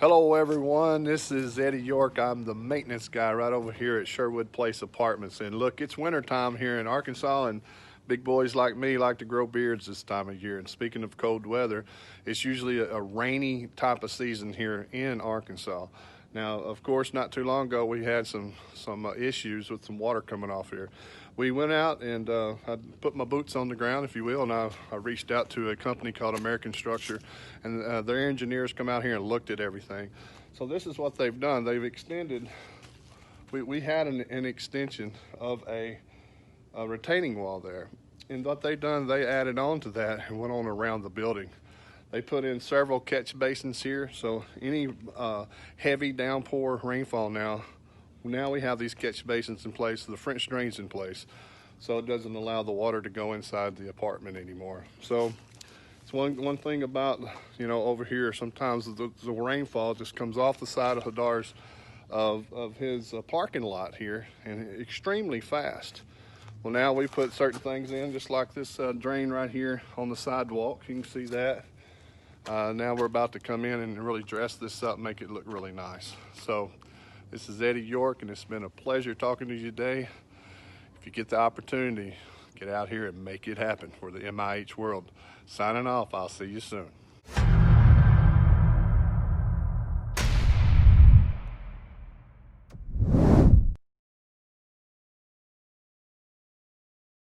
Hello everyone, this is Eddie York. I'm the maintenance guy right over here at Sherwood Place Apartments. And look, it's wintertime here in Arkansas, and big boys like me like to grow beards this time of year. And speaking of cold weather, it's usually a rainy type of season here in Arkansas. Now, of course, not too long ago we had some issues with some water coming off here. We went out and I put my boots on the ground, if you will, and I reached out to a company called American Structure, and their engineers come out here and looked at everything. So this is what they've done. They've extended. We had an extension of a retaining wall there, and what they've done, they added on to that and went on around the building. They put in several catch basins here, so any heavy downpour rainfall now we have these catch basins in place, the French drains in place, so it doesn't allow the water to go inside the apartment anymore. So it's one thing about, over here, sometimes the rainfall just comes off the side of Hadar's of his parking lot here, and extremely fast. Well, now we put certain things in, just like this drain right here on the sidewalk. You can see that. Now we're about to come in and really dress this up, make it look really nice. So this is Eddie York, and it's been a pleasure talking to you today. If you get the opportunity, get out here and make it happen for the MIH world. Signing off, I'll see you soon.